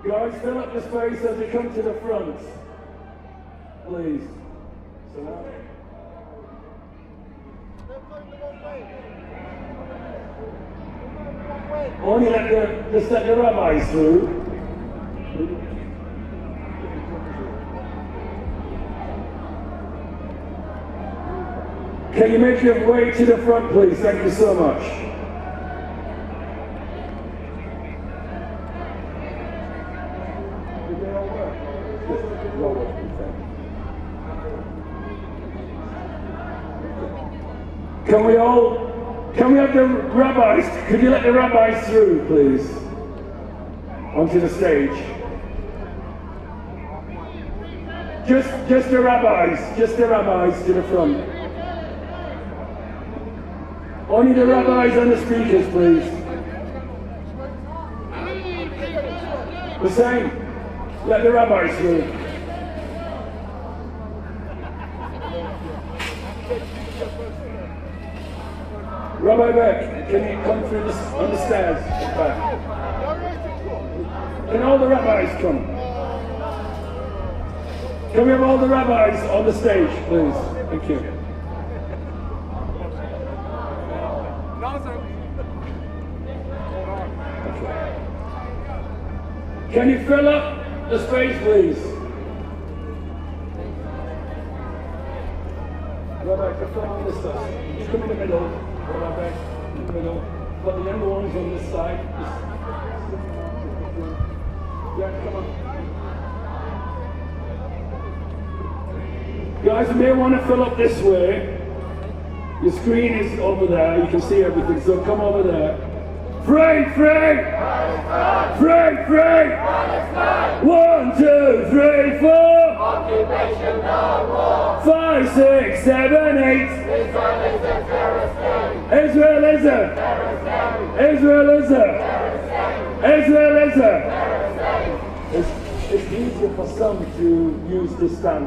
Guys, fill up the space as you come to the front. Please. Only just let the rabbis through. Can you make your way to the front, please? Thank you so much. Can we have the rabbis, could you let the rabbis through, please? Onto the stage. Just the rabbis to the front. Only the rabbis and the speakers, please. The same. Let the rabbis through. Rabbi Beck, can you come through on the stairs back? Can all the rabbis come? Can we have all the rabbis on the stage, please? Thank you. Can you fill up the space, please? Rabbi, come on this side. Just come in the middle. Rabbi, in the middle. Got the younger ones on this side. Yeah, come on. Guys, you may want to fill up this way. Your screen is over there. You can see everything. So come over there. Free! Free! 1, 2, 3, 4. Occupation, no war. 5, 6, 7, 8. Israel is a terrorist state. It's easier for some to use this stand.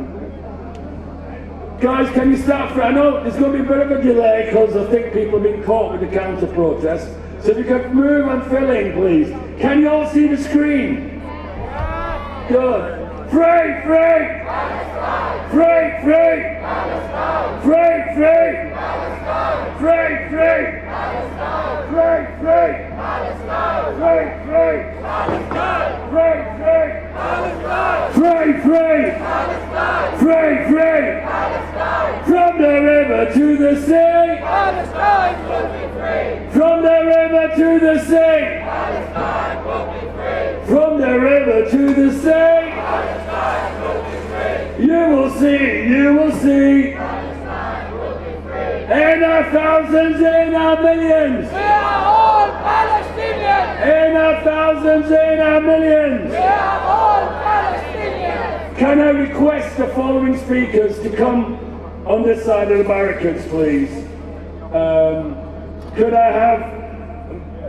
Guys, can you start? I know there's going to be a bit of a delay because I think people have been caught with the counter-protest. So if you could move and fill in, please. Can you all see the screen? Good. Free! From the river to the sea! Palestine will be free! From the river to the sea! Palestine will be free! From the river to the sea! Palestine will be free! You will see! Palestine will be free! In our thousands, in our millions! We are all Palestinians! In our thousands, in our millions! We are all Palestinians! Can I request the following speakers to come on this side of the barricades, please? Could I have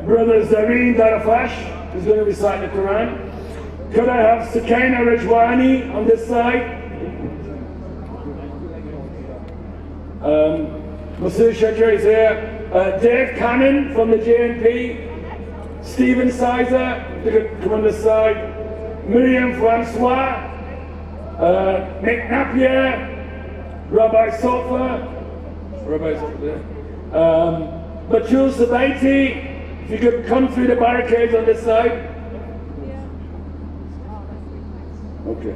Brother Zareen Darafash, who's going to recite the Quran? Could I have Sakina Rajwani on this side? Massoud Shadjareh is here. Dave Cannon from the JNP. Stephen Sizer, come on this side. Miriam Francois. Mick Napier. Rabbi Sofa. Rabbi's over there. Batul Sabaiti, if you could come through the barricades on this side. Okay.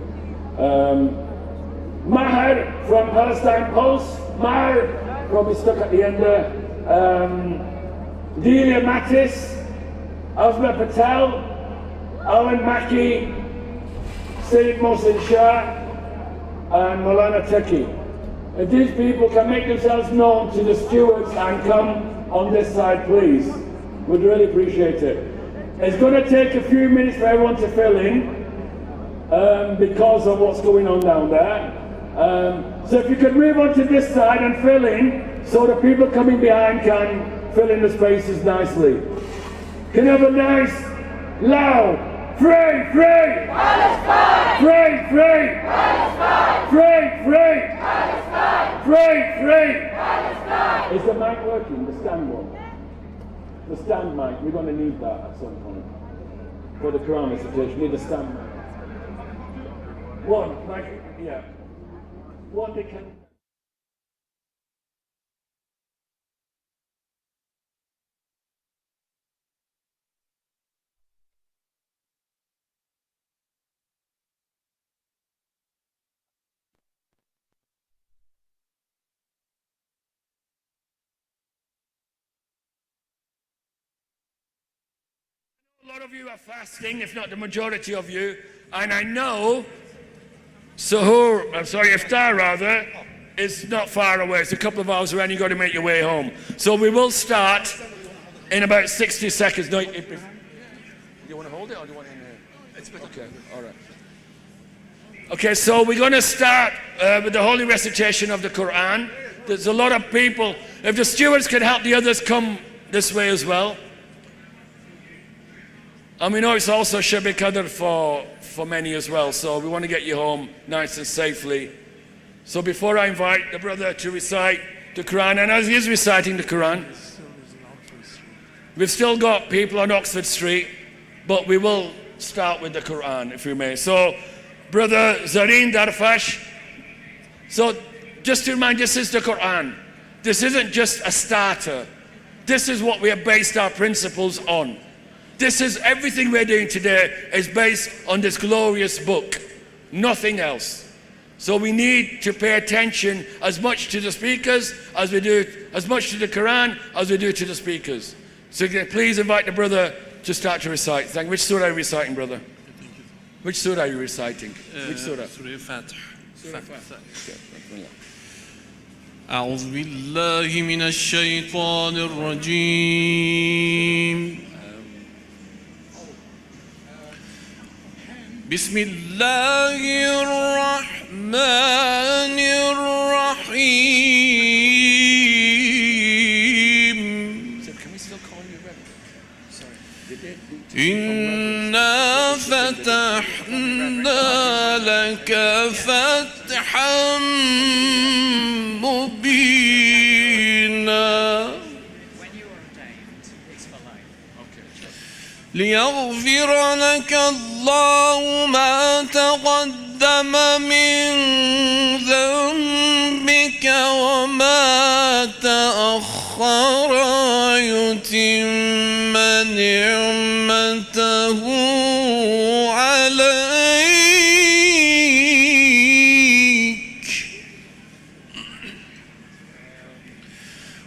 Maher from Palestine Pulse. Maher, probably stuck at the end there. Delia Mattis, Asma Patel, Alan Mackey, Sayyid Mohsin Shah, and Maulana Teki. If these people can make themselves known to the stewards and come on this side, please. We'd really appreciate it. It's going to take a few minutes for everyone to fill in because of what's going on down there. So if you could move on to this side and fill in so the people coming behind can fill in the spaces nicely. Can you have a nice, loud, free! Palestine! Free! Palestine! Free! Palestine! Free! Palestine! Is the mic working, the stand one? The stand mic, we're going to need that at some point. For the Quran recitation, we need a stand mic. One, like, yeah. One they can... A lot of you are fasting, if not the majority of you, and I know Iftar rather, is not far away. It's a couple of hours away and you've got to make your way home. So we will start in about 60 seconds. No, do you want to hold it or do you want it in here? Okay, all right. Okay, so we're going to start with the holy recitation of the Quran. There's a lot of people. If the stewards can help the others come this way as well. And we know it's also Shab Qadr for many as well, so we want to get you home nice and safely. So before I invite the brother to recite the Quran, and as he is reciting the Quran, we've still got people on Oxford Street, but we will start with the Quran, if we may. So, Brother Zareen Darfash, so just to remind, this is the Quran. This isn't just a starter. This is what we have based our principles on. This is everything we're doing today is based on this glorious book, nothing else. So we need to pay attention as much to the speakers as we do, as much to the Quran as we do to the speakers. So please invite the brother to start to recite. Thank you. Which surah are you reciting, brother? Which surah are you reciting? Which surah? Surah Al-Fatih. أعوذ بالله من الشيطان الرجيم بسم الله الرحمن الرحيم إنا فتحنا لك فتحا مبينا ليغفر لك الله ما تقدم من ذنبك وما تأخر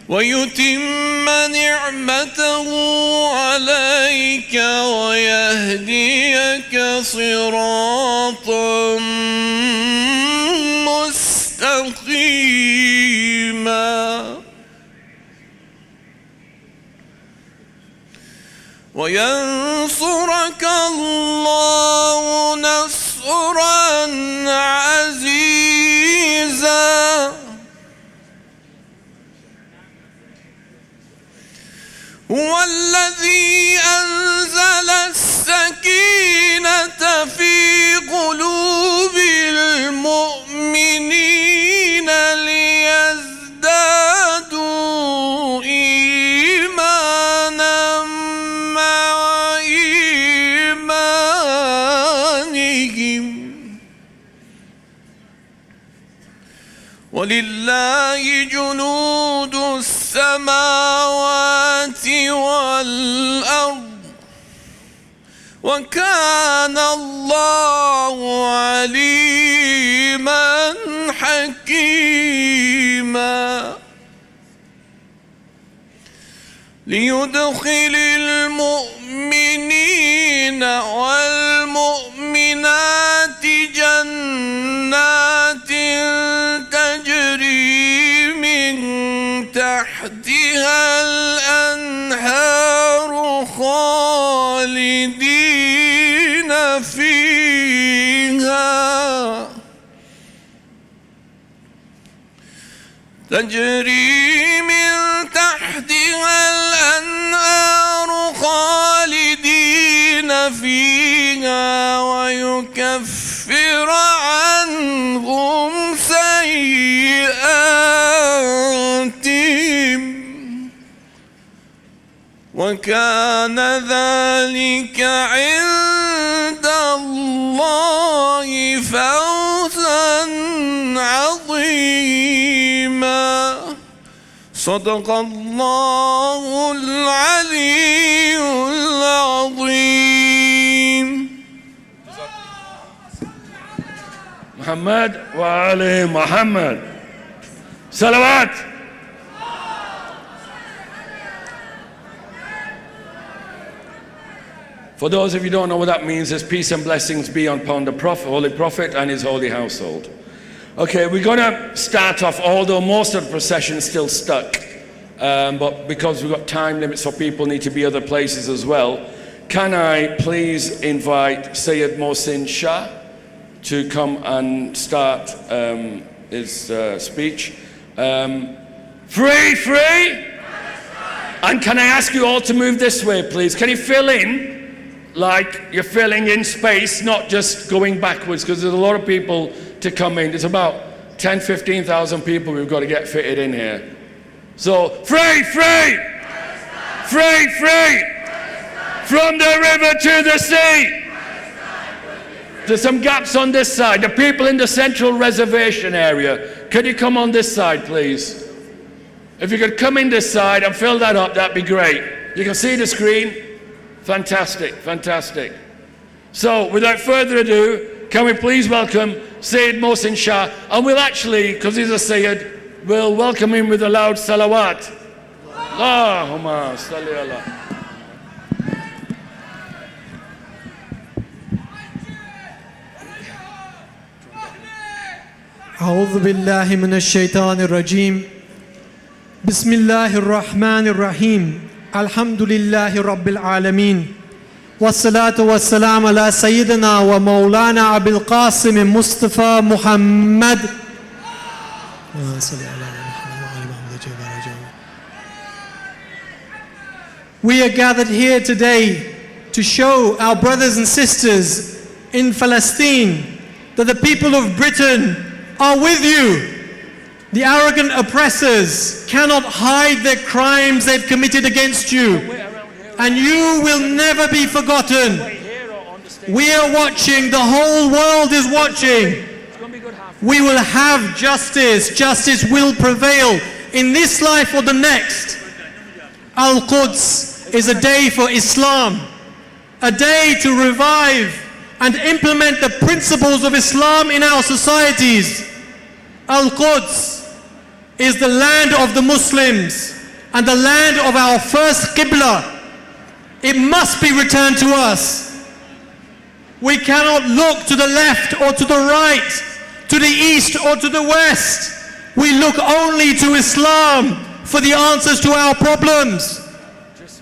ويتم نعمته عليك ويهديك صراطا مستقيما وينصرك الله نصرا عزيزا هو الذي أنزل السكينة في قلوب المؤمنين ليزدادوا إيمانا مع إيمانهم ولله جنود السماوات والأرض وكان الله عليما حكيما ليدخل المؤمنين والمؤمنات جنات تجري من تحتها الأنهار خالدين فيها تجري من تحتها الأنهار خالدين فيها ويكفر عنهم سيئاتهم وكان ذلك عند الله فوزا عظيما صدق الله العلي العظيم. Muhammad wa Ali Muhammad. Salawat. For those of you who don't know what that means, it's peace and blessings be upon the Prophet, Holy Prophet and his holy household. Okay, we're going to start off, although most of the procession is still stuck, but because we've got time limits for people need to be other places as well, can I please invite Sayyid Mohsin Shah to come and start his speech. Free, free! And can I ask you all to move this way, please? Can you fill in like you're filling in space, not just going backwards, because there's a lot of people to come in. There's about 10, 15,000 people we've got to get fitted in here. So, free, free! Free, free! From the river to the sea! There's some gaps on this side. The people in the central reservation area, could you come on this side, please? If you could come in this side and fill that up, that'd be great. You can see the screen? Fantastic, fantastic. So, without further ado, can we please welcome Sayyid Mohsin Shah, and we'll actually, because he's a Sayyid, we'll welcome him with a loud salawat. Allahumma salli ala. أعوذ بالله من الشيطان الرجيم بسم الله الرحمن الرحيم الحمد لله رب العالمين والصلاة والسلام على سيدنا ومولانا أبي القاسم مصطفى محمد. We are gathered here today to show our brothers and sisters in Palestine that the people of Britain are with you. The arrogant oppressors cannot hide their crimes they've committed against you, and you will never be forgotten. We are watching, the whole world is watching. We will have justice. Justice will prevail in this life or the next. Al-Quds is a day for Islam, a day to revive and implement the principles of Islam in our societies. Al-Quds is the land of the Muslims and the land of our first Qibla. It must be returned to us. We cannot look to the left or to the right, to the east or to the west. We look only to Islam for the answers to our problems.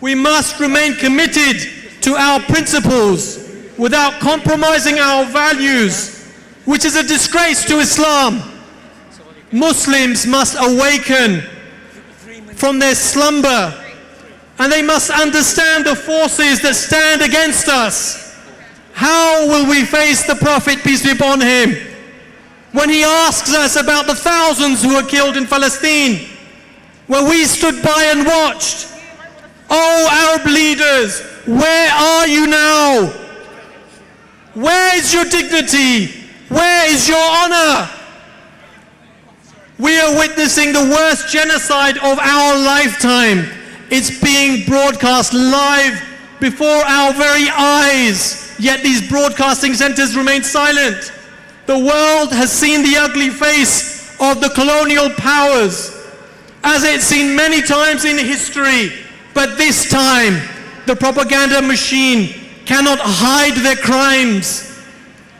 We must remain committed to our principles without compromising our values, which is a disgrace to Islam. Muslims must awaken from their slumber, and they must understand the forces that stand against us. How will we face the Prophet, peace be upon him, when he asks us about the thousands who were killed in Palestine, where we stood by and watched? Oh, Arab leaders, where are you now? Where is your dignity? Where is your honor? We are witnessing the worst genocide of our lifetime. It's being broadcast live before our very eyes, yet these broadcasting centers remain silent. The world has seen the ugly face of the colonial powers, as it's seen many times in history, but this time the propaganda machine cannot hide their crimes.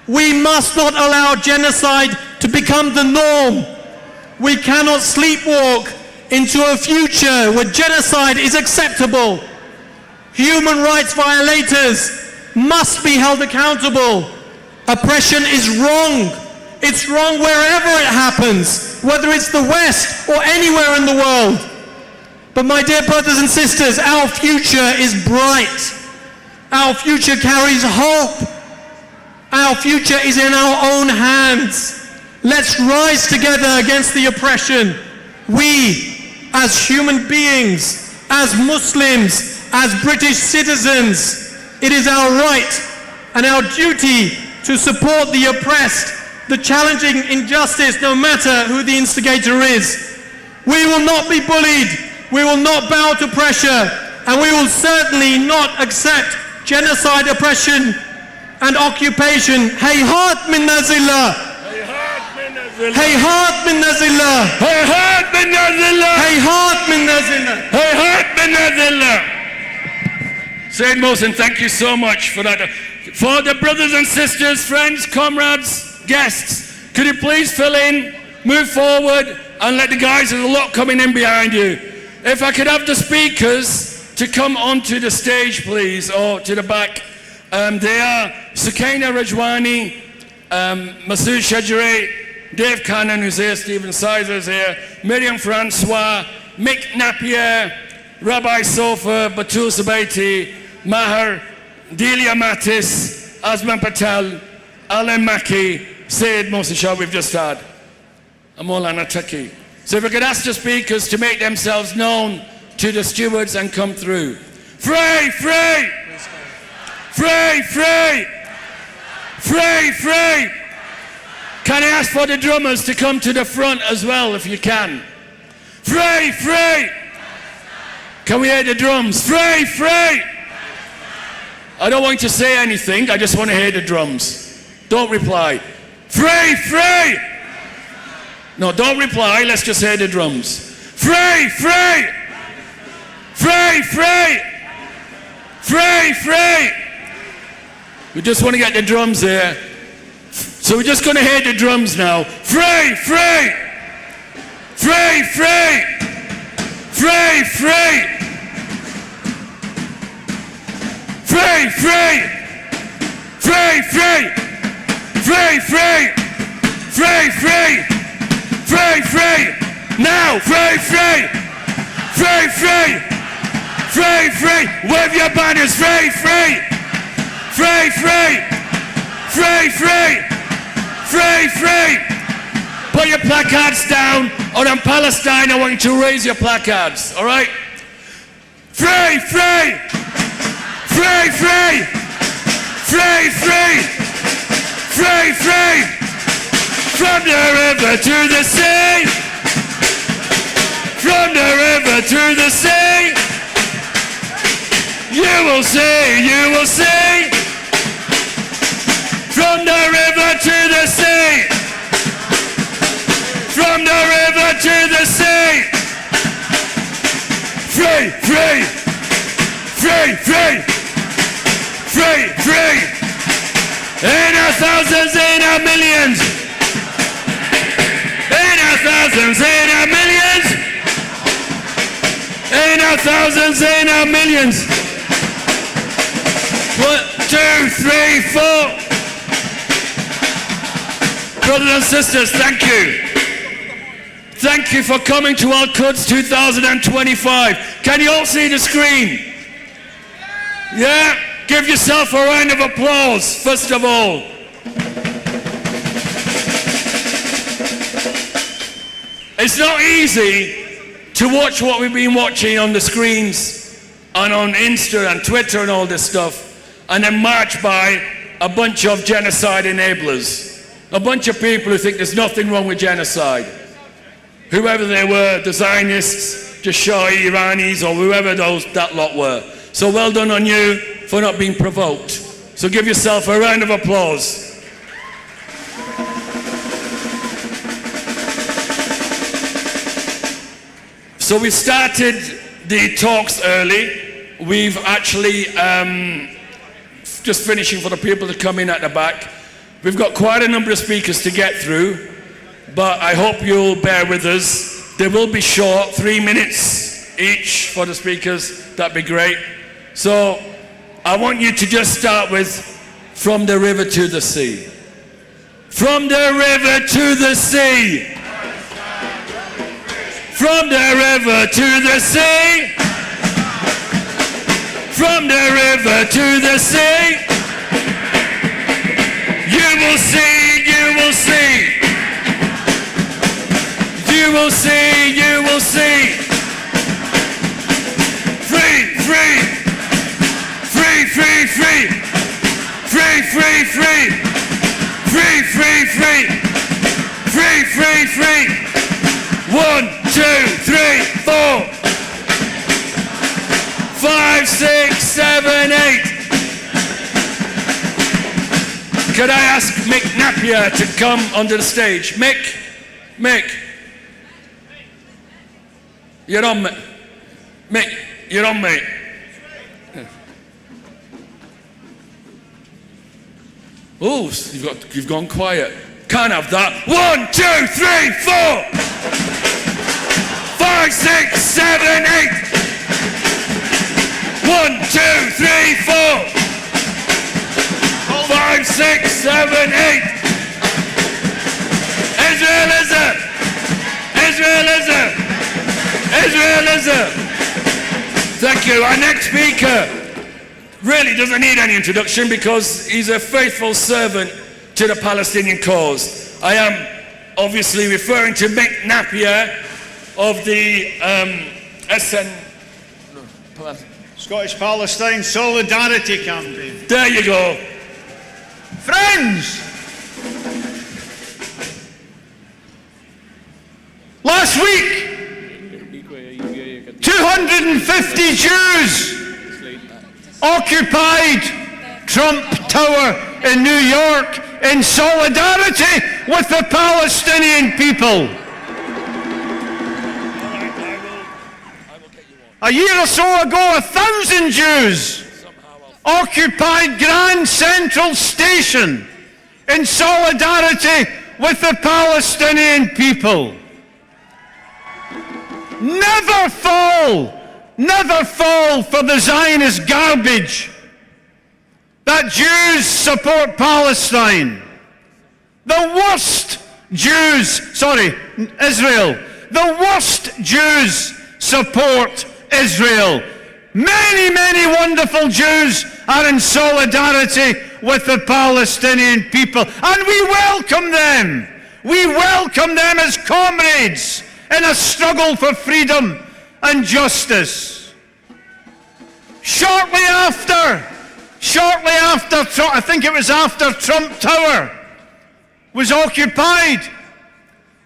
We must not allow genocide to become the norm. We cannot sleepwalk into a future where genocide is acceptable. Human rights violators must be held accountable. Oppression is wrong. It's wrong wherever it happens, whether it's the West or anywhere in the world. But my dear brothers and sisters, our future is bright. Our future carries hope. Our future is in our own hands. Let's rise together against the oppression. We, as human beings, as Muslims, as British citizens, it is our right and our duty to support the oppressed, the challenging injustice, no matter who the instigator is. We will not be bullied, we will not bow to pressure, and we will certainly not accept genocide, oppression and occupation. Hayhat min nazillah! Hayhat min nazillah! Hayhat min nazillah! Hayhat min nazillah! Hayhat min nazillah! Sayyid Mohsin, thank you so much for that. For the brothers and sisters, friends, comrades, guests, could you please fill in, move forward, and let the guys, there's a lot coming in behind you. If I could have the speakers to come onto the stage, please, or to the back. They are Sukaina Rajwani, Massoud Shadjareh, Dave Cannon, who's here, Stephen Sizer's here, Miriam Francois, Mick Napier, Rabbi Sofa, Batul Sabaiti, Maher, Delia Mattis, Azman Patel, Alan Maki, Sayyid Mohsin Shah we've just had, and Maulana Taqi. So if we could ask the speakers to make themselves known to the stewards and come through. Free, free! Free, free! Free, free! Can I ask for the drummers to come to the front as well, if you can? Free, free! Can we hear the drums? Free, free! I don't want you to say anything, I just want to hear the drums. Don't reply. Free, free! No, don't reply, let's just hear the drums. Free, free! Free, free! Free, free! We just want to get the drums here. So we're just going to hear the drums now. Free, free! Free, free! Free, free! Free, free! Free, free! Free, free! Free, free! Free, free! Now! Free, free! Free, free! Free, free! Wave your banners! Free, free! Free, free! Free, free! Free, free! Put your placards down, or in Palestine I want you to raise your placards, alright? Free, free! Free, free! Free, free! Free, free! From the river to the sea! From the river to the sea! You will see, you will see! From the river to the sea! From the river to the sea! Free, free! Free, free! Free, free! In our thousands, in our millions! In our thousands, in our millions! In our thousands, in our millions! 1, 2, 3, 4! Brothers and sisters, thank you. Thank you for coming to Al-Quds 2025. Can you all see the screen? Yeah? Give yourself a round of applause, first of all. It's not easy to watch what we've been watching on the screens and on Insta and Twitter and all this stuff, and then march by a bunch of genocide enablers. A bunch of people who think there's nothing wrong with genocide. Whoever they were, the Zionists, the Shah Iranis, or whoever that lot were. So well done on you for not being provoked. So give yourself a round of applause. So we started the talks early. We've actually, just finishing for the people to come in at the back. We've got quite a number of speakers to get through, but I hope you'll bear with us. They will be short, 3 minutes each for the speakers. That'd be great. So I want you to just start with From the River to the Sea. From the river to the sea. From the river to the sea. From the river to the sea. You will see, you will see. You will see, you will see. Free, free. free, free. Free, free, free. Free, free, free. Free, free, free. 1, 2, 3, 4. 5, 6, 7, 8. Could I ask Mick Napier to come onto the stage? Mick, you're on, mate. Mick, you're on, mate. Oh, you've gone quiet. Can't have that. 1, 2, 3, 4. 5, 6, 7, 8. 1, 2, 3, 4. 5, 6, 7, 8. Israel is it. Israel is it. Israel is it. Thank you. Our next speaker really doesn't need any introduction because he's a faithful servant to the Palestinian cause. I am obviously referring to Mick Napier of the Scottish Palestine Solidarity Campaign. There you go. Friends! Last week, 250 Jews occupied Trump Tower in New York in solidarity with the Palestinian people. A year or so ago, 1,000 Jews occupied Grand Central Station in solidarity with the Palestinian people. Never fall for the Zionist garbage that Jews support Palestine. The worst Israel. The worst Jews support Israel. Many, many wonderful Jews are in solidarity with the Palestinian people, and we welcome them. We welcome them as comrades in a struggle for freedom and justice. Shortly after, I think it was after Trump Tower was occupied,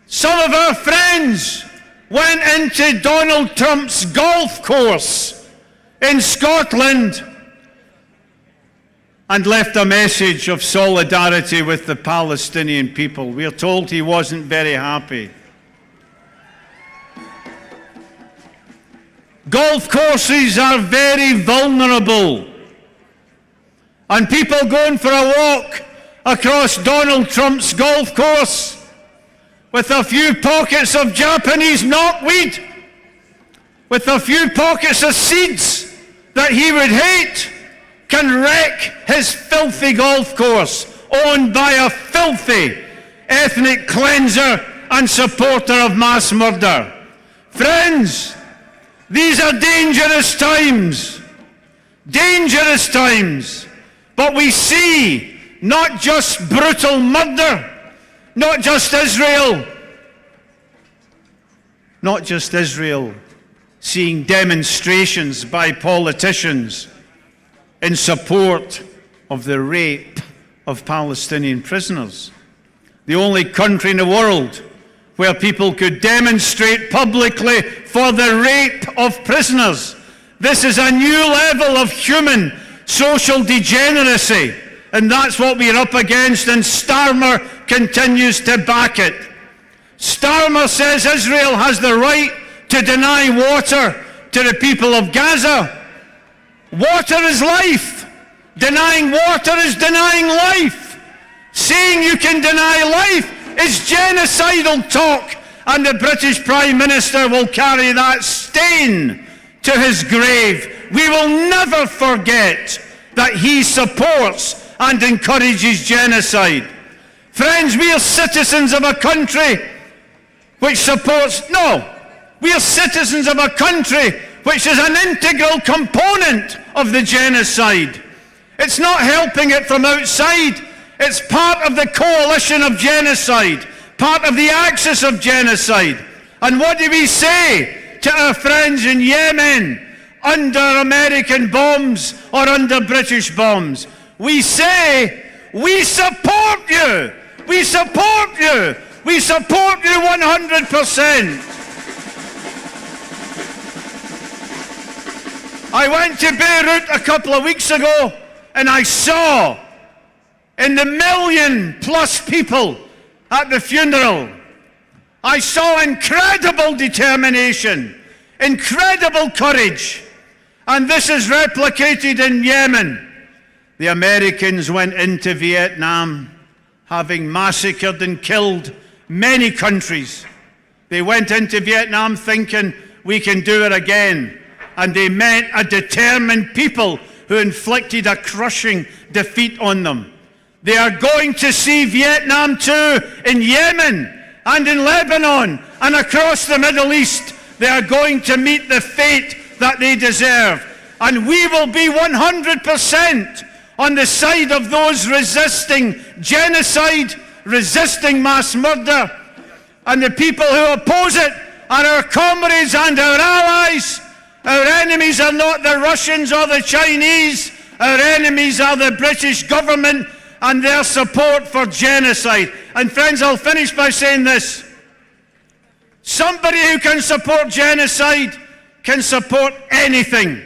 some of our friends went into Donald Trump's golf course in Scotland and left a message of solidarity with the Palestinian people. We are told he wasn't very happy. Golf courses are very vulnerable, and people going for a walk across Donald Trump's golf course with a few pockets of Japanese knotweed, with a few pockets of seeds that he would hate, can wreck his filthy golf course owned by a filthy ethnic cleanser and supporter of mass murder. Friends, these are dangerous times, but we see not just brutal murder, not just Israel seeing demonstrations by politicians in support of the rape of Palestinian prisoners. The only country in the world where people could demonstrate publicly for the rape of prisoners. This is a new level of human social degeneracy, and that's what we're up against, and Starmer continues to back it. Starmer says Israel has the right to deny water to the people of Gaza. Water is life. Denying water is denying life. Saying you can deny life is genocidal talk, and the British Prime Minister will carry that stain to his grave. We will never forget that he supports and encourages genocide. Friends, we are citizens of a country which supports, we are citizens of a country which is an integral component of the genocide. It's not helping it from outside. It's part of the coalition of genocide, part of the axis of genocide. And what do we say to our friends in Yemen, under American bombs or under British bombs. We say, we support you. We support you. We support you 100%. I went to Beirut a couple of weeks ago and I saw in the 1 million+ people at the funeral, I saw incredible determination, incredible courage, and this is replicated in Yemen. The Americans went into Vietnam, having massacred and killed many countries. They went into Vietnam thinking, we can do it again. And they met a determined people who inflicted a crushing defeat on them. They are going to see Vietnam too in Yemen and in Lebanon and across the Middle East. They are going to meet the fate that they deserve. And we will be 100% on the side of those resisting genocide, resisting mass murder. And the people who oppose it are our comrades and our allies. Our enemies are not the Russians or the Chinese. Our enemies are the British government and their support for genocide. And friends, I'll finish by saying this. Somebody who can support genocide can support anything.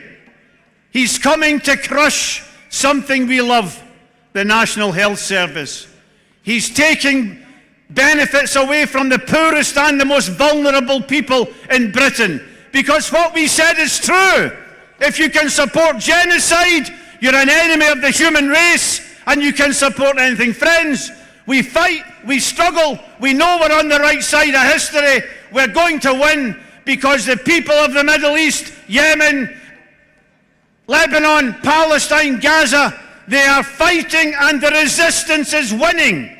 He's coming to crush something we love, the National Health Service. He's taking benefits away from the poorest and the most vulnerable people in Britain. Because what we said is true. If you can support genocide, you're an enemy of the human race, and you can support anything. Friends, we fight, we struggle, we know we're on the right side of history. We're going to win because the people of the Middle East, Yemen, Lebanon, Palestine, Gaza, they are fighting and the resistance is winning.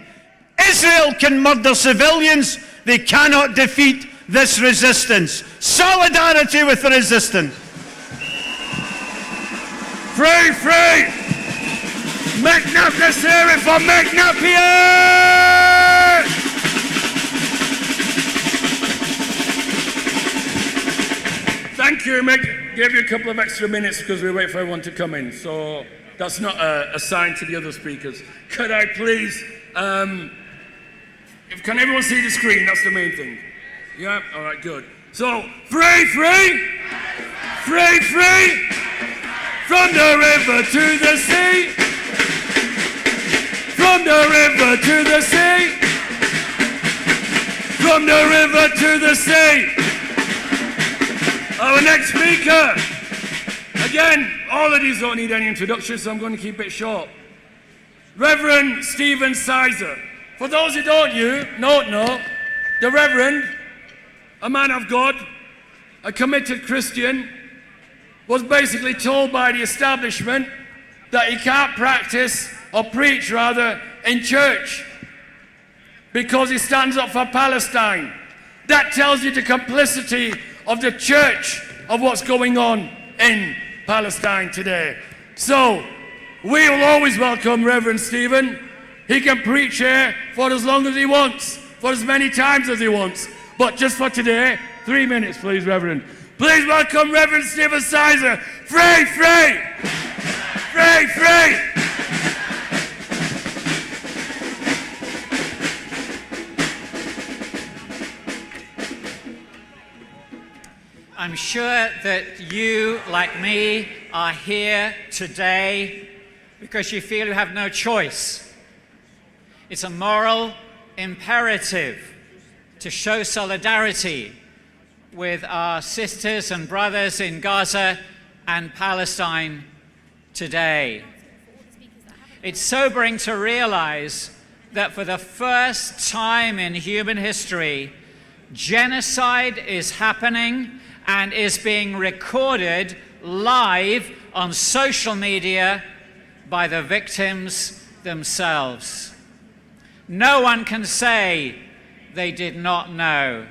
Israel can murder civilians, they cannot defeat this resistance. Solidarity with the resistance. Free, free! Mick Napier, hearing for Mick Napier! Thank you, Mick. Gave you a couple of extra minutes because we wait for everyone to come in. So that's not a sign to the other speakers. Could I please, can everyone see the screen? That's the main thing. Yeah, all right, good. So, free, free! Free, free! From the river to the sea! From the river to the sea! From the river to the sea! Our next speaker! Again, all of these don't need any introduction, so I'm going to keep it short. Reverend Stephen Sizer. For those who don't know, the Reverend, a man of God, a committed Christian, was basically told by the establishment that he can't practice, or preach rather, in church because he stands up for Palestine. That tells you the complicity of the church of what's going on in Palestine today. So, we will always welcome Reverend Stephen. He can preach here for as long as he wants, for as many times as he wants. But just for today, 3 minutes, please, Reverend. Please welcome Reverend Stephen Sizer. Free, free! Free, free! I'm sure that you, like me, are here today because you feel you have no choice. It's a moral imperative to show solidarity with our sisters and brothers in Gaza and Palestine today. It's sobering to realize that for the first time in human history, genocide is happening and is being recorded live on social media by the victims themselves. No one can say they did not know.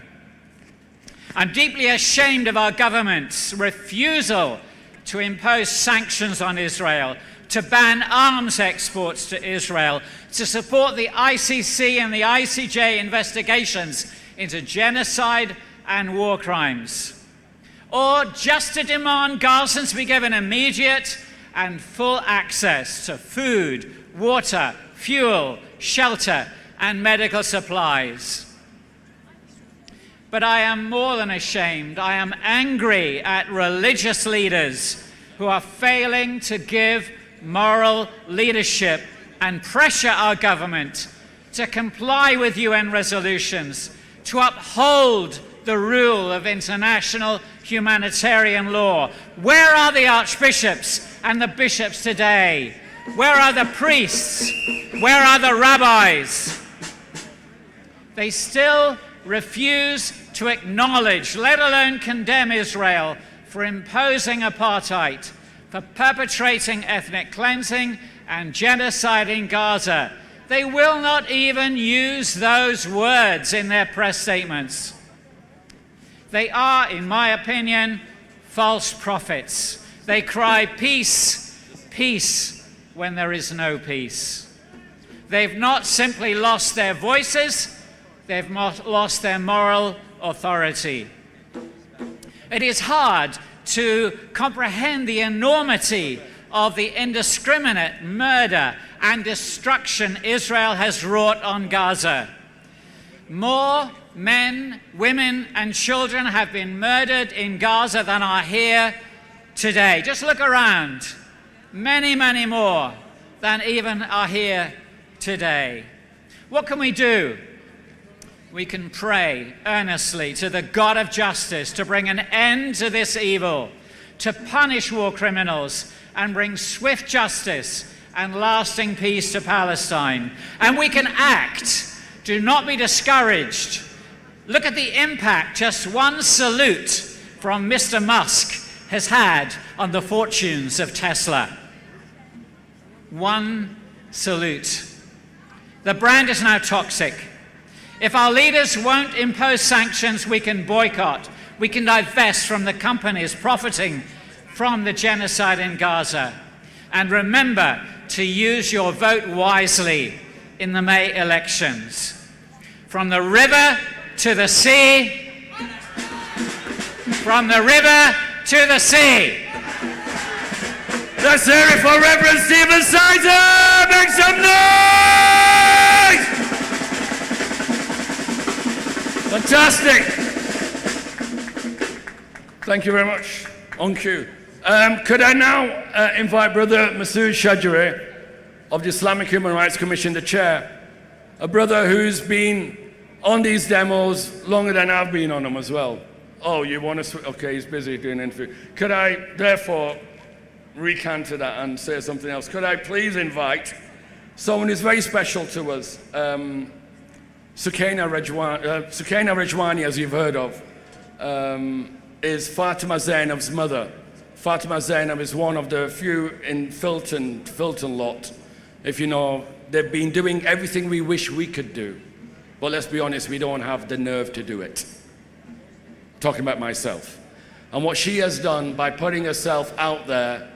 I'm deeply ashamed of our government's refusal to impose sanctions on Israel, to ban arms exports to Israel, to support the ICC and the ICJ investigations into genocide and war crimes. or just to demand Gazans be given immediate and full access to food, water, fuel, shelter, and medical supplies. But I am more than ashamed. I am angry at religious leaders who are failing to give moral leadership and pressure our government to comply with UN resolutions, to uphold the rule of international humanitarian law. Where are the archbishops and the bishops today? Where are the priests? Where are the rabbis? They still refuse to acknowledge, let alone condemn Israel for imposing apartheid, for perpetrating ethnic cleansing and genocide in Gaza. They will not even use those words in their press statements. They are, in my opinion, false prophets. They cry peace, peace, when there is no peace. They've not simply lost their voices, they've lost their moral authority. It is hard to comprehend the enormity of the indiscriminate murder and destruction Israel has wrought on Gaza. More men, women, and children have been murdered in Gaza than are here today. Just look around. Many, many more than even are here today. What can we do? We can pray earnestly to the God of justice to bring an end to this evil, to punish war criminals and bring swift justice and lasting peace to Palestine. And we can act. Do not be discouraged. Look at the impact just one salute from Mr. Musk has had on the fortunes of Tesla. One salute. The brand is now toxic. If our leaders won't impose sanctions, we can boycott. We can divest from the companies profiting from the genocide in Gaza. And remember to use your vote wisely in the May elections. From the river to the sea. From the river to the sea. Let's hear it for Reverend Stephen Sizer! Make some noise! Fantastic! Thank you very much. On cue. Could I now invite Brother Massoud Shadjareh of the Islamic Human Rights Commission, the chair, a brother who's been on these demos longer than I've been on them as well. Oh, you want to? Okay, he's busy doing an interview. Could I therefore recant to that and say something else? Could I please invite someone who's very special to us, Sukaina Rejwani, as you've heard of, is Fatima Zainab's mother. Fatima Zainab is one of the few in Filton lot. If you know, they've been doing everything we wish we could do. But let's be honest, we don't have the nerve to do it. Talking about myself. And what she has done by putting herself out there,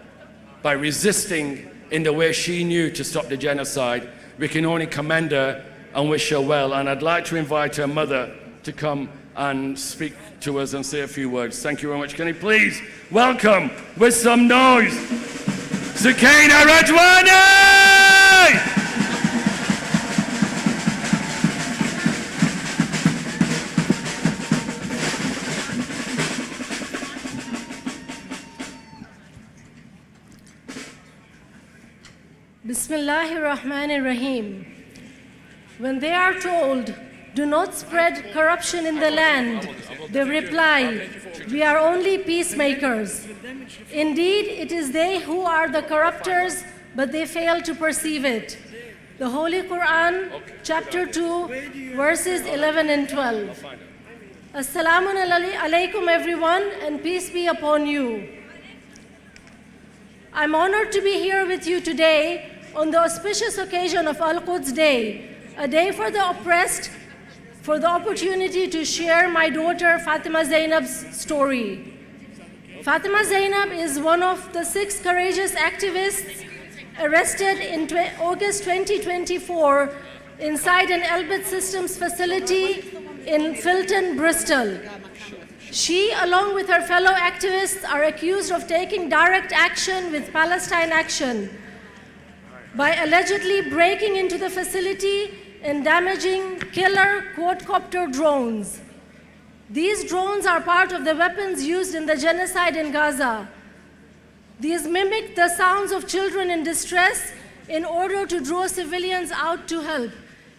by resisting in the way she knew to stop the genocide, we can only commend her and wish her well. And I'd like to invite her mother to come and speak to us and say a few words. Thank you very much. Can you please welcome, with some noise, Sukaina Rejwani! Bismillahir Rahmanir Rahim. When they are told, do not spread corruption in the land, they reply, we are only peacemakers. Indeed, it is they who are the corruptors, but they fail to perceive it. The Holy Quran, chapter 2, verses 11 and 12. Assalamu alaikum everyone, and peace be upon you. I'm honored to be here with you today on the auspicious occasion of Al-Quds Day, a day for the oppressed, for the opportunity to share my daughter Fatima Zainab's story. Fatima Zainab is one of the 6 courageous activists arrested in August 2024 inside an Al-Quds Systems facility in Filton, Bristol. She, along with her fellow activists, are accused of taking direct action with Palestine Action by allegedly breaking into the facility and damaging killer quadcopter drones. These drones are part of the weapons used in the genocide in Gaza. These mimic the sounds of children in distress in order to draw civilians out to help,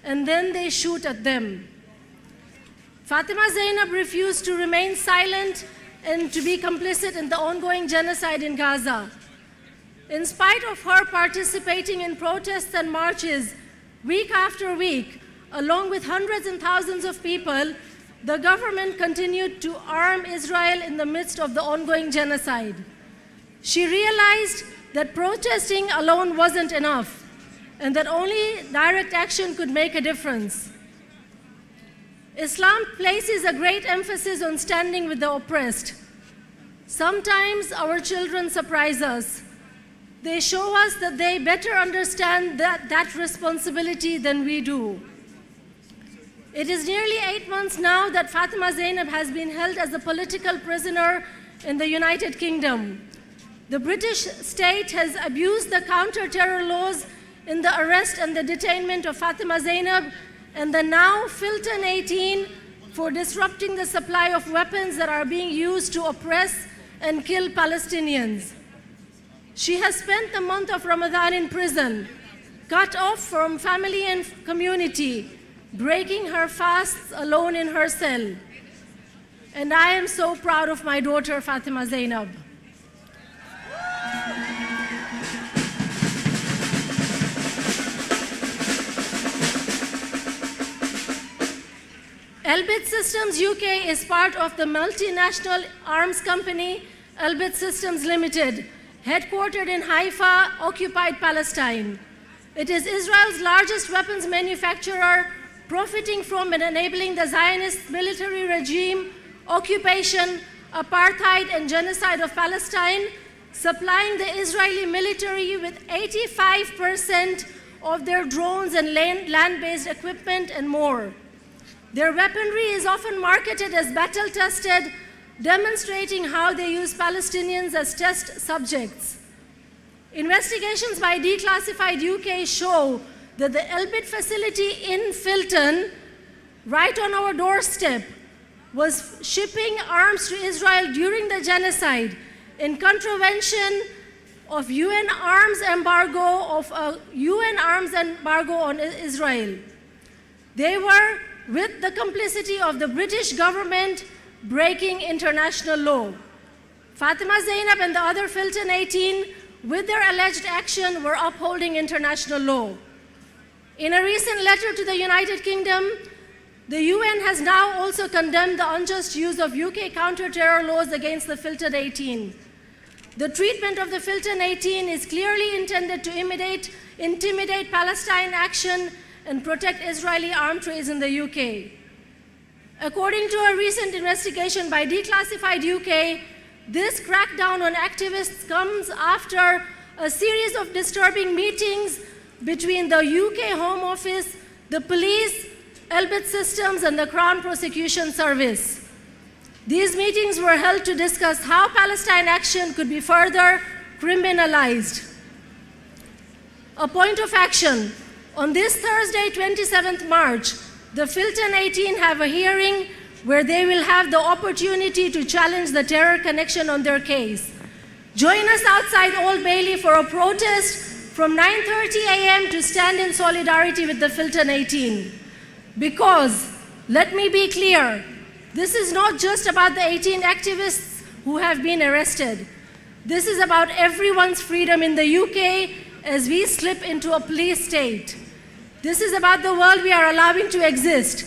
and then they shoot at them. Fatima Zainab refused to remain silent and to be complicit in the ongoing genocide in Gaza. In spite of her participating in protests and marches week after week, along with hundreds and thousands of people, the government continued to arm Israel in the midst of the ongoing genocide. She realized that protesting alone wasn't enough, and that only direct action could make a difference. Islam places a great emphasis on standing with the oppressed. Sometimes our children surprise us. They show us that they better understand that responsibility than we do. It is nearly 8 months now that Fatima Zainab has been held as a political prisoner in the United Kingdom. The British state has abused the counter-terror laws in the arrest and the detainment of Fatima Zainab and the now Filton 18 for disrupting the supply of weapons that are being used to oppress and kill Palestinians. She has spent the month of Ramadan in prison, cut off from family and community, breaking her fasts alone in her cell. And I am so proud of my daughter, Fatima Zainab. Al-Quds Systems UK is part of the multinational arms company Al-Quds Systems Limited, headquartered in Haifa, occupied Palestine. It is Israel's largest weapons manufacturer, profiting from and enabling the Zionist military regime, occupation, apartheid, and genocide of Palestine, supplying the Israeli military with 85% of their drones and land-based equipment and more. Their weaponry is often marketed as battle-tested, demonstrating how they use Palestinians as test subjects. Investigations by Declassified UK show that the Al-Quds facility in Filton, right on our doorstep, was shipping arms to Israel during the genocide in contravention of UN arms embargo on Israel. They were, with the complicity of the British government, breaking international law. Fatima Zainab and the other Filton 18, with their alleged action, were upholding international law. In a recent letter to the United Kingdom, the UN has now also condemned the unjust use of UK counter-terror laws against the Filton 18. The treatment of the Filton 18 is clearly intended to intimidate Palestine Action and protect Israeli arms trades in the UK. According to a recent investigation by Declassified UK, this crackdown on activists comes after a series of disturbing meetings between the UK Home Office, the police, Al-Quds Systems, and the Crown Prosecution Service. These meetings were held to discuss how Palestine Action could be further criminalized. A point of action. On this Thursday, 27th March, the Filton 18 have a hearing where they will have the opportunity to challenge the terror connection on their case. Join us outside Old Bailey for a protest from 9:30 a.m. to stand in solidarity with the Filton 18. Because, let me be clear, this is not just about the 18 activists who have been arrested. This is about everyone's freedom in the UK as we slip into a police state. This is about the world we are allowing to exist,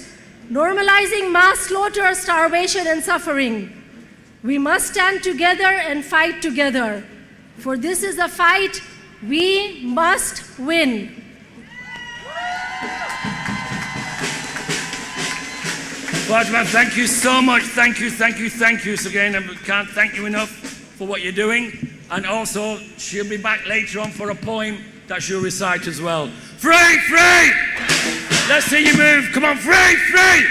normalizing mass slaughter, starvation, and suffering. We must stand together and fight together, for this is a fight we must win. Fatima, thank you so much. Thank you. So again, I can't thank you enough for what you're doing. And also, she'll be back later on for a poem that she'll recite as well. Free, free! Let's see you move. Come on, free, free!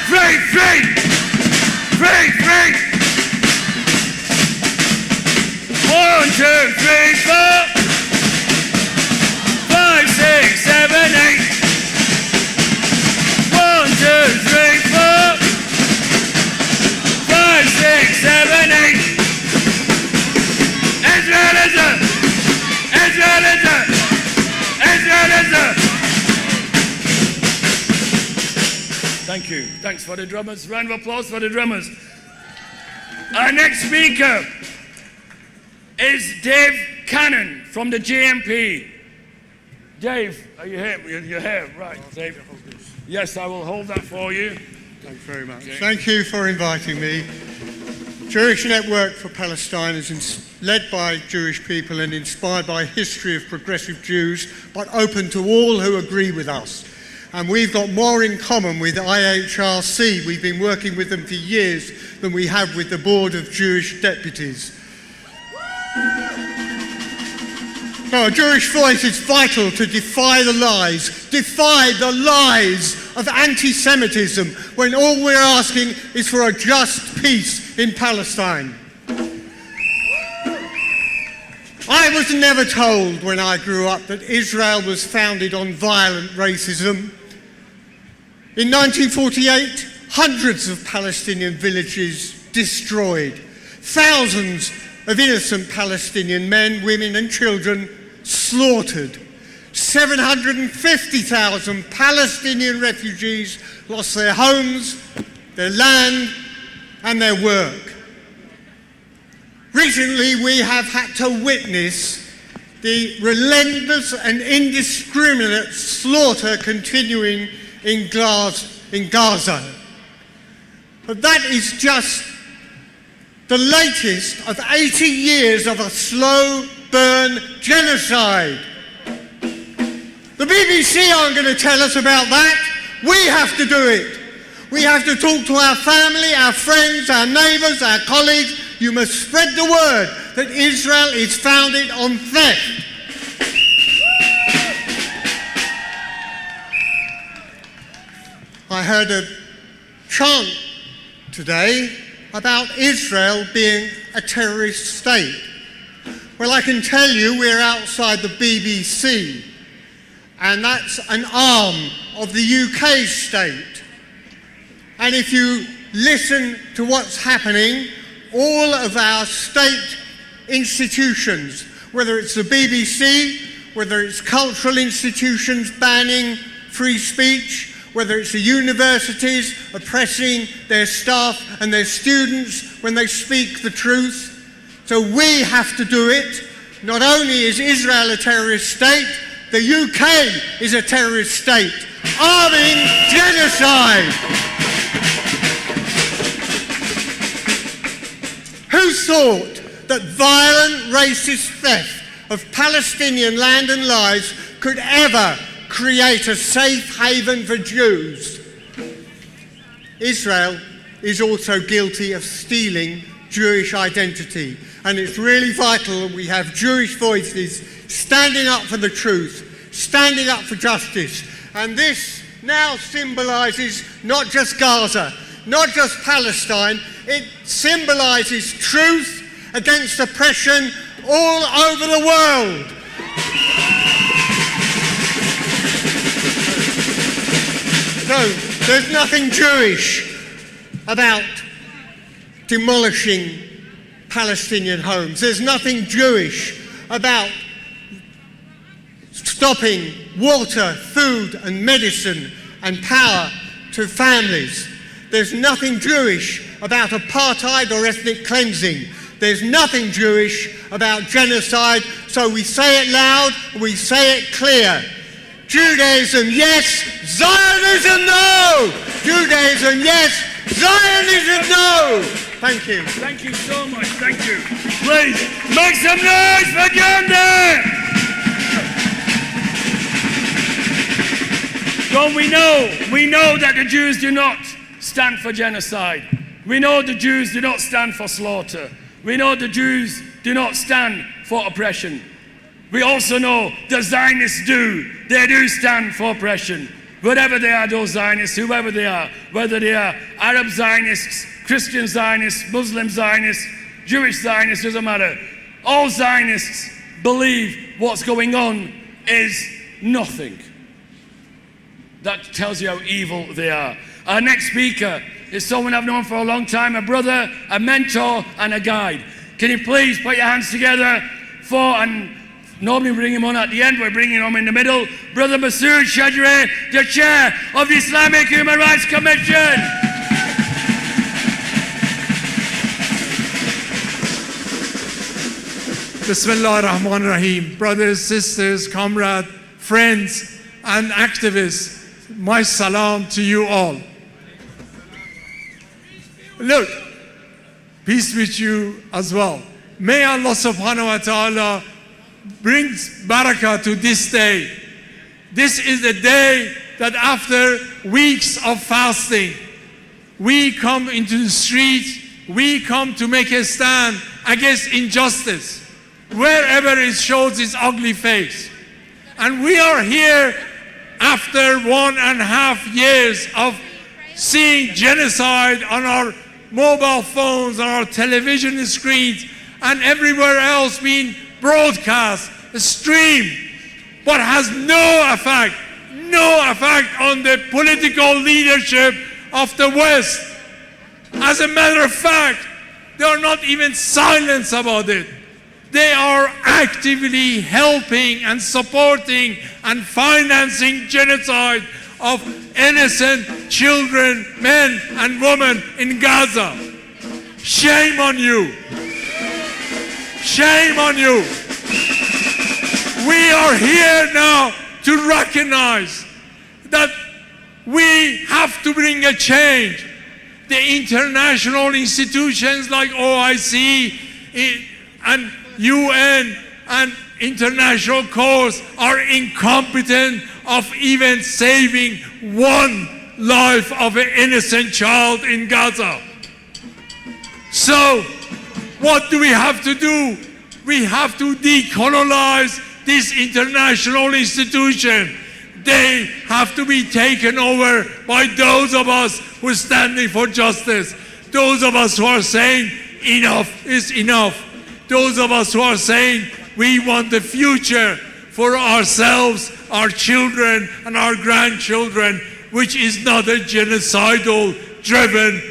Free, free! 3, 3. 1, 2, 3, 4. 5, 6, 7, 8. 1, 2, 3, 4. 5, 6, 7, 8. Israelism! Israelism! Israelism! Thank you. Thanks for the drummers. Round of applause for the drummers. Our next speaker is Dave Cannon from the JMP. Dave, are you here? You're here, right, Dave. Yes, I will hold that for you. Thanks very much. Thank you for inviting me. Jewish Network for Palestine is led by Jewish people and inspired by a history of progressive Jews, but open to all who agree with us. And we've got more in common with IHRC. We've been working with them for years than we have with the Board of Jewish Deputies. No, a Jewish voice is vital to defy the lies of anti-Semitism, when all we're asking is for a just peace in Palestine. I was never told when I grew up that Israel was founded on violent racism. In 1948, hundreds of Palestinian villages destroyed, thousands of innocent Palestinian men, women and children slaughtered. 750,000 Palestinian refugees lost their homes, their land and their work. Recently, we have had to witness the relentless and indiscriminate slaughter continuing in Gaza. But that is just the latest of 80 years of a slow burn genocide. The BBC aren't going to tell us about that. We have to do it. We have to talk to our family, our friends, our neighbours, our colleagues. You must spread the word that Israel is founded on theft. I heard a chant today about Israel being a terrorist state. Well, I can tell you we're outside the BBC, and that's an arm of the UK state. And if you listen to what's happening, all of our state institutions, whether it's the BBC, whether it's cultural institutions banning free speech, whether it's the universities oppressing their staff and their students when they speak the truth. So we have to do it. Not only is Israel a terrorist state, the UK is a terrorist state, arming genocide. Who thought that violent, racist theft of Palestinian land and lives could ever create a safe haven for Jews? Israel is also guilty of stealing Jewish identity, and it's really vital that we have Jewish voices standing up for the truth, standing up for justice. And this now symbolises not just Gaza, not just Palestine, it symbolises truth against oppression all over the world. So, there's nothing Jewish about demolishing Palestinian homes. There's nothing Jewish about stopping water, food and medicine and power to families. There's nothing Jewish about apartheid or ethnic cleansing. There's nothing Jewish about genocide. So we say it loud, we say it clear. Judaism, yes. Zionism, no. Judaism, yes. Zionism, no. Thank you. Thank you so much. Thank you. Please, make some noise for Gandhi! Don't we know that the Jews do not stand for genocide. We know the Jews do not stand for slaughter. We know the Jews do not stand for oppression. We also know the Zionists do. They do stand for oppression. whatever they are, those Zionists, whoever they are, whether they are Arab Zionists, Christian Zionists, Muslim Zionists, Jewish Zionists, doesn't matter. All Zionists believe what's going on is nothing. That tells you how evil they are. Our next speaker is someone I've known for a long time, a brother, a mentor, and a guide. Can you please put your hands together for, and normally we bring him on at the end, we're bringing him in the middle, Brother Massoud Shadjareh, the chair of the Islamic Human Rights Commission. Bismillah ar-Rahman ar-Rahim. Brothers, sisters, comrades, friends, and activists, my salam to you all. Look, peace with you as well. May Allah subhanahu wa ta'ala brings barakah to this day. This is the day that after weeks of fasting, we come into the streets, we come to make a stand against injustice, wherever it shows its ugly face. And we are here after 1.5 years of seeing genocide on our mobile phones, on our television screens, and everywhere else being broadcast, streamed, but has no effect on the political leadership of the West. As a matter of fact, they are not even silent about it. They are actively helping and supporting and financing genocide of innocent children, men and women in Gaza. Shame on you. Shame on you. We are here now to recognize that we have to bring a change. The international institutions like OIC and UN and international courts are incompetent of even saving one life of an innocent child in Gaza. So, what do we have to do? We have to decolonize this international institution. They have to be taken over by those of us who are standing for justice. Those of us who are saying enough is enough. Those of us who are saying we want the future for ourselves, our children, and our grandchildren, which is not a genocidal driven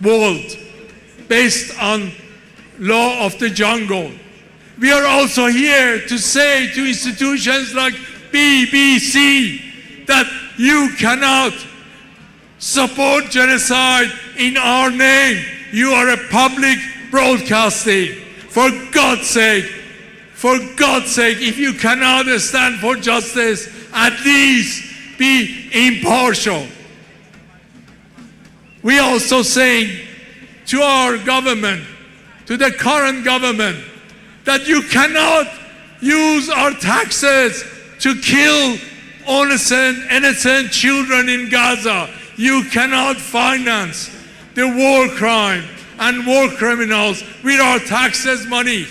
world based on law of the jungle. We are also here to say to institutions like BBC that you cannot support genocide in our name. You are a public broadcasting. For God's sake, if you cannot stand for justice, at least be impartial. We also saying to our government, to the current government, that you cannot use our taxes to kill innocent children in Gaza. You cannot finance the war crime and war criminals with our taxes money.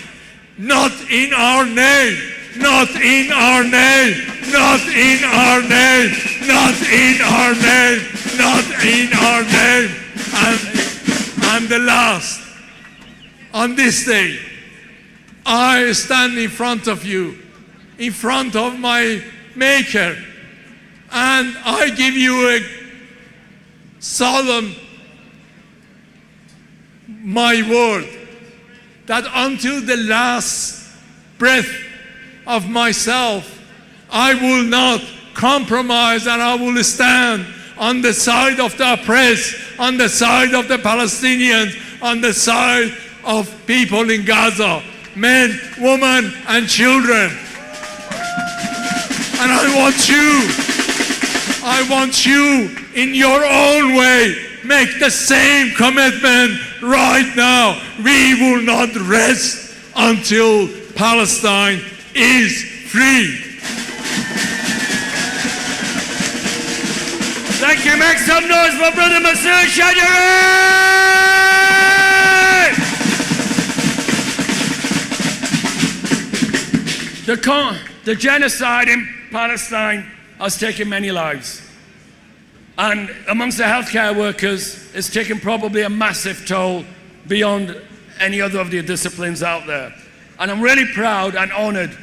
Not in our name. Not in our name. Not in our name. Not in our name. Not in our name. And the last, on this day, I stand in front of you, in front of my Maker, and I give you a solemn my word that until the last breath of myself, I will not compromise, and I will stand on the side of the oppressed, on the side of the Palestinians, on the side of people in Gaza, men, women, and children. And I want you in your own way, make the same commitment right now. We will not rest until Palestine is free. Thank you. Make some noise for Brother Massoud Shadjareh! The genocide in Palestine has taken many lives. And amongst the healthcare workers, it's taken probably a massive toll beyond any other of the disciplines out there. And I'm really proud and honored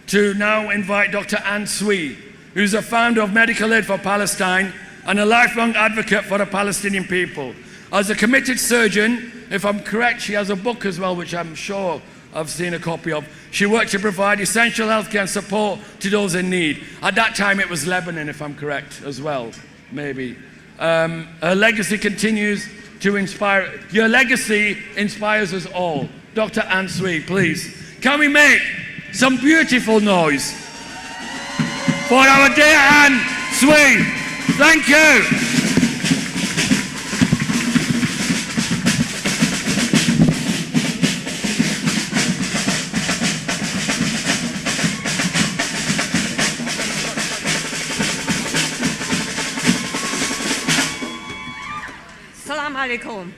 to now invite Dr. Swee, who's a founder of Medical Aid for Palestine and a lifelong advocate for the Palestinian people. As a committed surgeon, if I'm correct, she has a book as well, which I'm sure I've seen a copy of. She worked to provide essential healthcare and support to those in need. At that time, it was Lebanon, if I'm correct, as well, maybe. Her legacy continues to inspire. Your legacy inspires us all. Dr. Swee, please. Can we make some beautiful noise for our dear Anne Swee? Thank you. Assalamu alaikum.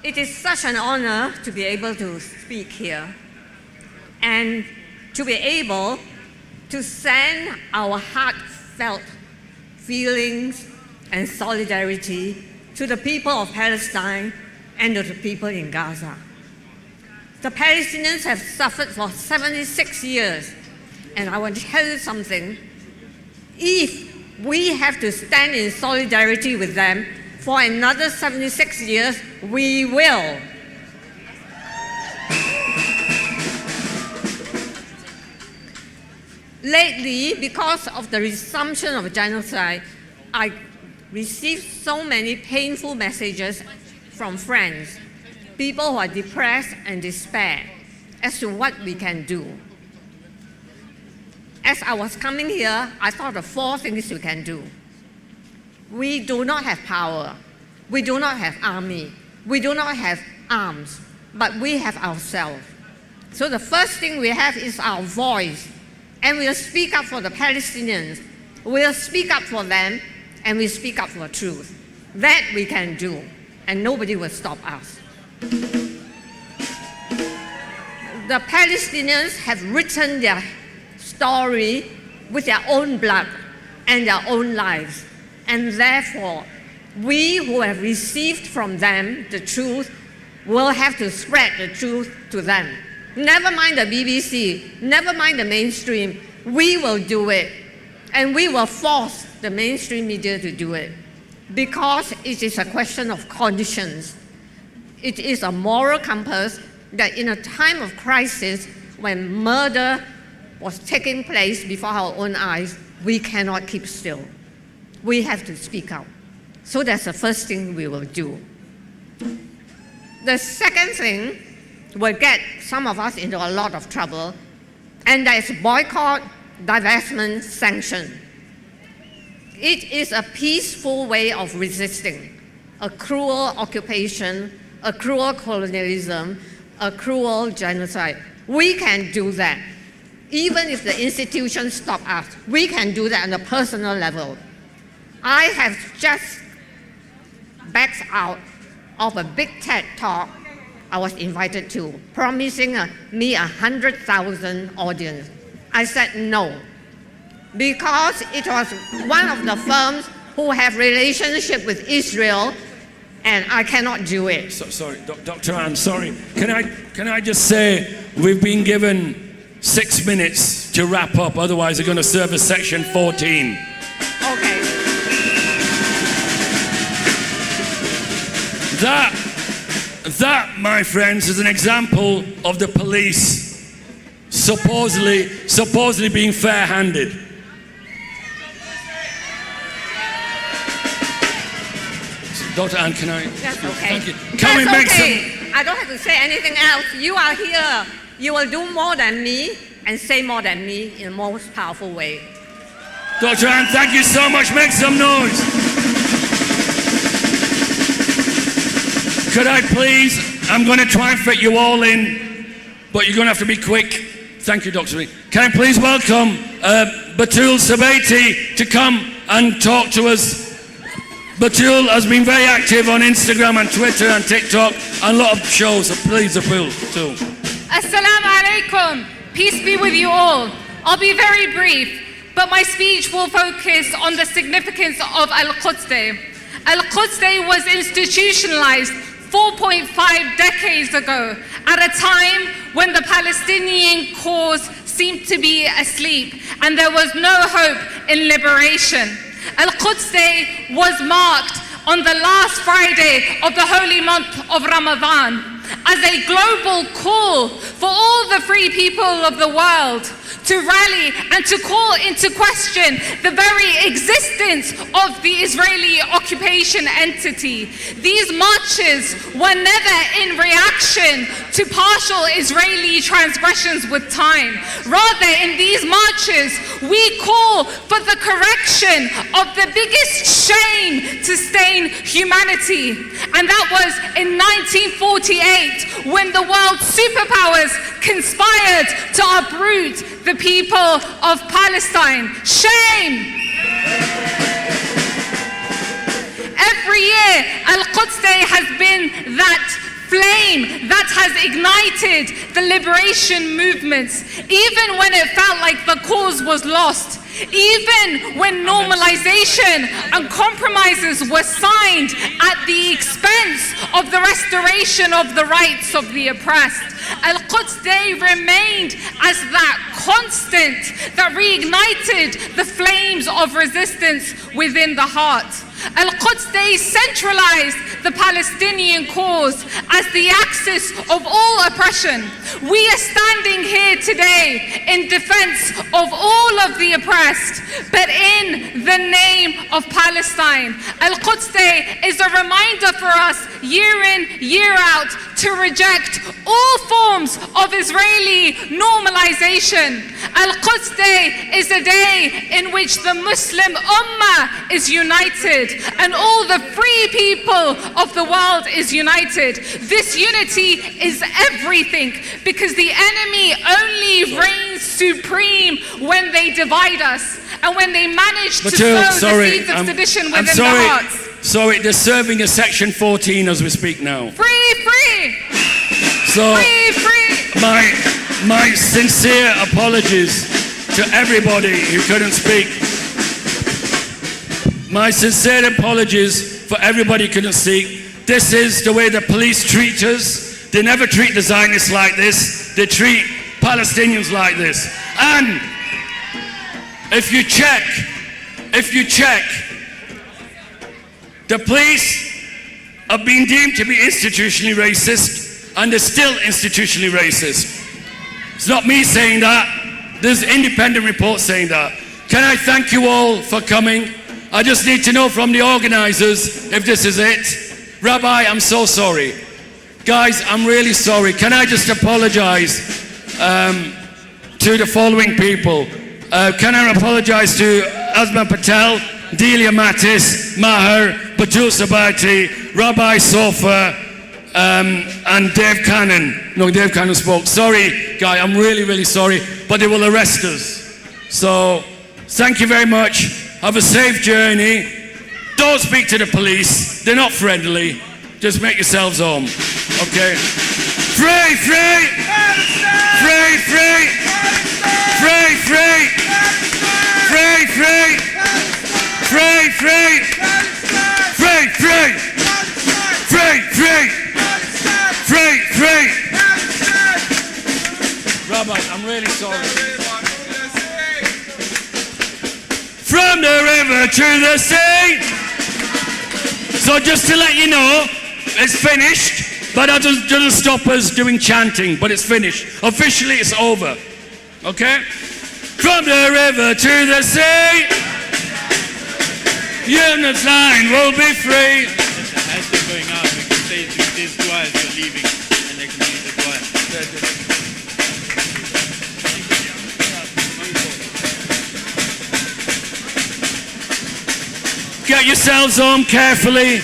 It is such an honor to be able to speak here and to be able to send our heartfelt feelings and solidarity to the people of Palestine and to the people in Gaza. The Palestinians have suffered for 76 years, and I want to tell you something. If we have to stand in solidarity with them for another 76 years, we will. Lately, because of the resumption of genocide, I received so many painful messages from friends, people who are depressed and despair as to what we can do. As I was coming here, I thought of 4 things we can do. We do not have power. We do not have army. We do not have arms, but we have ourselves. So the first thing we have is our voice, and we'll speak up for the Palestinians. We'll speak up for them, and we speak up for truth. That we can do, and nobody will stop us. The Palestinians have written their story with their own blood and their own lives. And therefore, we who have received from them the truth will have to spread the truth to them. Never mind the BBC, never mind the mainstream, we will do it. And we will force the mainstream media to do it. Because it is a question of conscience. It is a moral compass that in a time of crisis, when murder was taking place before our own eyes, we cannot keep still. We have to speak out. So that's the first thing we will do. The second thing will get some of us into a lot of trouble, and that is boycott, divestment, sanction. It is a peaceful way of resisting a cruel occupation, a cruel colonialism, a cruel genocide. We can do that. Even if the institutions stop us, we can do that on a personal level. I have just backed out of a big TED talk I was invited to, promising me 100,000 audience. I said no, because it was one of the firms who have relationship with Israel, and I cannot do it. Sorry, Dr. Anne, sorry. Can I just say, we've been given 6 minutes to wrap up, otherwise they're going to serve us section 14. Okay. That, my friends, is an example of the police supposedly being fair-handed. Dr. Anne, can I? That's okay. Thank you. Can we make some? I don't have to say anything else. You are here. You will do more than me and say more than me in the most powerful way. Dr. Anne, thank you so much. Make some noise. Could I please, I'm going to try and fit you all in, but you're going to have to be quick. Thank you, Dr. Lee. Can I please welcome Batul Sabaiti to come and talk to us. Batul has been very active on Instagram and Twitter and TikTok and a lot of shows, so please, Batul. Assalamu alaikum. Peace be with you all. I'll be very brief, but my speech will focus on the significance of Al-Quds Day. Al-Quds Day was institutionalized 4.5 decades ago, at a time when the Palestinian cause seemed to be asleep and there was no hope in liberation. Al-Quds Day was marked on the last Friday of the holy month of Ramadan as a global call for all the free people of the world to rally and to call into question the very existence of the Israeli occupation entity. These marches were never in reaction to partial Israeli transgressions with time. Rather, in these marches, we call for the correction of the biggest shame to stain humanity. And that was in 1948, when the world's superpowers conspired to uproot the people of Palestine. Shame! Every year, Al-Quds Day has been that flame that has ignited the liberation movements, even when it felt like the cause was lost. Even when normalization and compromises were signed at the expense of the restoration of the rights of the oppressed, Al-Quds Day remained as that constant that reignited the flames of resistance within the heart. Al-Quds Day centralized the Palestinian cause as the axis of all oppression. We are standing here today in defense of all of the oppressed, but in the name of Palestine. Al-Quds Day is a reminder for us year in, year out to reject all forms of Israeli normalization. Al-Quds Day is a day in which the Muslim Ummah is united and all the free people of the world is united. This unity is everything, because the enemy only reigns supreme when they divide us and when they manage to sow the seeds of sedition within the hearts. Sorry, they're serving a section 14 as we speak now. Free, free! So, free, free! My sincere apologies to everybody who couldn't speak. My sincere apologies for everybody who couldn't speak. This is the way the police treat us. They never treat the Zionists like this. They treat Palestinians like this. And if you check, the police have been deemed to be institutionally racist, and they're still institutionally racist. It's not me saying that. There's independent reports saying that. Can I thank you all for coming? I just need to know from the organizers if this is it. Rabbi, I'm so sorry. Guys, I'm really sorry. Can I just apologize to the following people? Can I apologize to Asma Patel, Delia Mattis, Maher, Batul Sabati, Rabbi Sofa, and Dave Cannon. No, Dave Cannon spoke. Sorry, Guy, I'm really, really sorry, but they will arrest us. So, thank you very much. Have a safe journey. Don't speak to the police. They're not friendly. Just make yourselves home. Okay? Free, free! Free, free! Free, free! Free, free! Free, free! Free, free! Free, free! Free, free! Rabbi, I'm really sorry. From the river to the sea. So just to let you know, it's finished, but that doesn't stop us doing chanting, but it's finished. Officially, it's over. Okay? From the river to the sea, Unit's line will be free. As they're going out, we can say these dua as you're leaving, and they can use the dua. Get yourselves home carefully.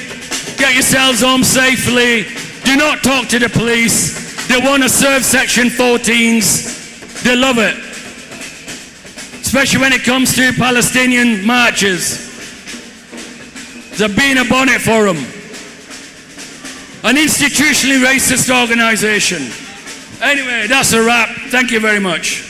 Get yourselves home safely. Do not talk to the police. They want to serve Section 14s. They love it. Especially when it comes to Palestinian marches. There's been a bonnet for them. An institutionally racist organization. Anyway, that's a wrap. Thank you very much.